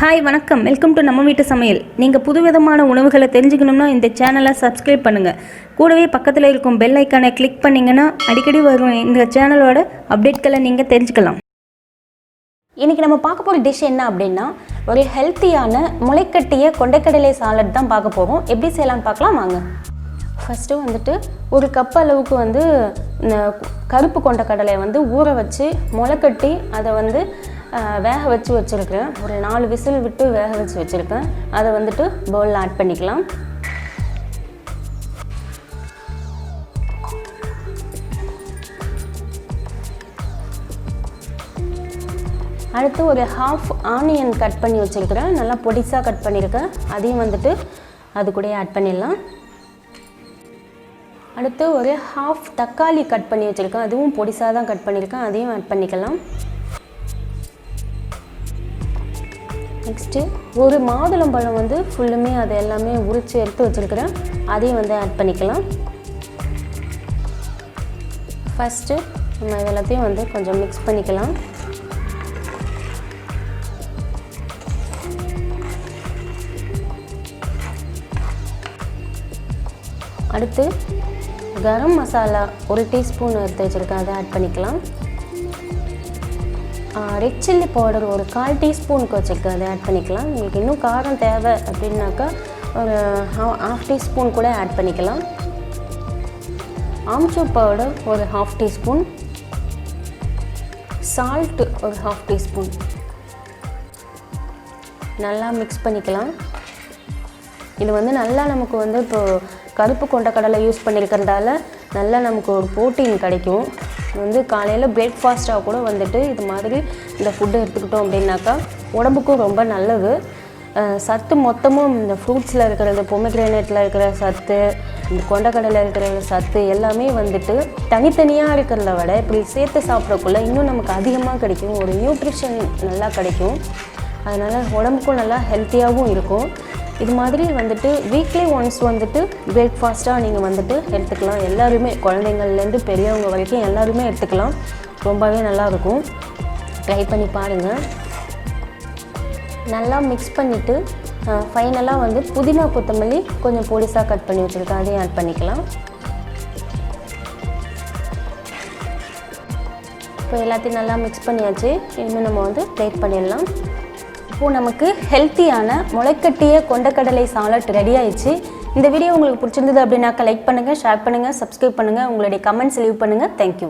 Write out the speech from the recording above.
Hi வணக்கம், welcome to நம்ம வீட்டு சமையல். நீங்கள் புதுவிதமான உணவுகளை தெரிஞ்சுக்கணும்னா இந்த சேனலை சப்ஸ்கிரைப் பண்ணுங்கள். கூடவே பக்கத்தில் இருக்கும் பெல் ஐக்கானை கிளிக் பண்ணிங்கன்னா அடிக்கடி வரும் இந்த சேனலோட அப்டேட்களை நீங்கள் தெரிஞ்சுக்கலாம். இன்றைக்கி நம்ம பார்க்க போகிற டிஷ் என்ன அப்படின்னா, ஒரு ஹெல்த்தியான முளைக்கட்டிய கொண்டைக்கடலை சாலட் தான் பார்க்க போகிறோம். எப்படி செய்யலாம்னு பார்க்கலாம் வாங்க. ஃபஸ்ட்டு ஒரு கப் அளவுக்கு கருப்பு கொண்டைக்கடலையை ஊற வச்சு முளைக்கட்டி அதை வேக வச்சு வச்சுருக்கேன். ஒரு 4 விசில் விட்டு வேக வச்சு வச்சுருக்கேன். அதை பவுலில் ஆட் பண்ணிக்கலாம். அடுத்து ஒரு ஹாஃப் ஆனியன் கட் பண்ணி வச்சுருக்கிறேன். நல்லா பொடிசாக கட் பண்ணியிருக்கேன். அதையும் அது கூட ஆட் பண்ணிடலாம். அடுத்து ஒரு ஹாஃப் தக்காளி கட் பண்ணி வச்சுருக்கேன். அதுவும் பொடிசாக தான் கட் பண்ணியிருக்கேன். அதையும் ஆட் பண்ணிக்கலாம். நெக்ஸ்ட்டு ஒரு மாதுளம்பழம் ஃபுல்லுமே அது எல்லாமே உரித்து எடுத்து வச்சுருக்கிறேன். அதையும் ஆட் பண்ணிக்கலாம். ஃபஸ்ட்டு நம்ம இது எல்லாத்தையும் கொஞ்சம் மிக்ஸ் பண்ணிக்கலாம். அடுத்து கரம் மசாலா 1 டீஸ்பூன் எடுத்து வச்சுருக்கேன். அதை ஆட் பண்ணிக்கலாம். ரெட் சில்லி பவுடர் ஒரு 1/4 டீஸ்பூனுக்கு வச்சுருக்கேன். அதை ஆட் பண்ணிக்கலாம். உங்களுக்கு இன்னும் காரம் தேவை அப்படின்னாக்கா ஒரு 1/2 டீஸ்பூன் கூட ஆட் பண்ணிக்கலாம். ஆம்ச்சூர் பவுடர் ஒரு 1/2 டீஸ்பூன், சால்ட்டு ஒரு 1/2 டீஸ்பூன். நல்லா மிக்ஸ் பண்ணிக்கலாம். இது நல்லா நமக்கு இப்போது கருப்பு கொண்டைக்கடலை யூஸ் பண்ணியிருக்கிறதால நல்லா நமக்கு ஒரு ப்ரோட்டீன் கிடைக்கும். காலையில் பிரேக்ஃபாஸ்ட்டாக கூட இது மாதிரி இந்த ஃபுட்டு எடுத்துக்கிட்டோம் அப்படின்னாக்கா உடம்புக்கும் ரொம்ப நல்லது. சத்து மொத்தமும் இந்த ஃப்ரூட்ஸில் இருக்கிறது, பொமக்ரேனேட்டில் இருக்கிற சத்து, இந்த கொண்டைக்கடலை இருக்கிற சத்து எல்லாமே தனித்தனியாக இருக்கிறத விட இப்படி சேர்த்து சாப்பிட்றக்குள்ள இன்னும் நமக்கு அதிகமாக கிடைக்கும். ஒரு நியூட்ரிஷன் நல்லா கிடைக்கும். அதனால் உடம்புக்கும் நல்லா ஹெல்த்தியாகவும் இருக்கும். இது மாதிரி வீக்லி ஒன்ஸ் பிரேக்ஃபாஸ்ட்டாக நீங்கள் எடுத்துக்கலாம். எல்லாருமே குழந்தைங்கள்லேருந்து பெரியவங்க வரைக்கும் எல்லாருமே எடுத்துக்கலாம். ரொம்பவே நல்லாயிருக்கும். ட்ரை பண்ணி பாருங்கள். நல்லா மிக்ஸ் பண்ணிவிட்டு ஃபைனலாக புதினா கொத்தமல்லி கொஞ்சம் பொடிசாக கட் பண்ணி வச்சுருக்கேன். அதையும் ஆட் பண்ணிக்கலாம். இப்போ எல்லாத்தையும் நல்லா மிக்ஸ் பண்ணியாச்சு. இனிமேல் நம்ம பிளேட் பண்ணிடலாம். இப்போது நமக்கு ஹெல்த்தியான முளைக்கட்டிய கொண்டைக்கடலை சாலட் ரெடி ஆயிடுச்சு. இந்த வீடியோ உங்களுக்கு பிடிச்சிருந்தது அப்படின்னாக்கா லைக் பண்ணுங்கள், ஷேர் பண்ணுங்கள், சப்ஸ்கிரைப் பண்ணுங்கள், உங்களுடைய கமெண்ட்ஸ் லீவ் பண்ணுங்கள். தேங்க்யூ.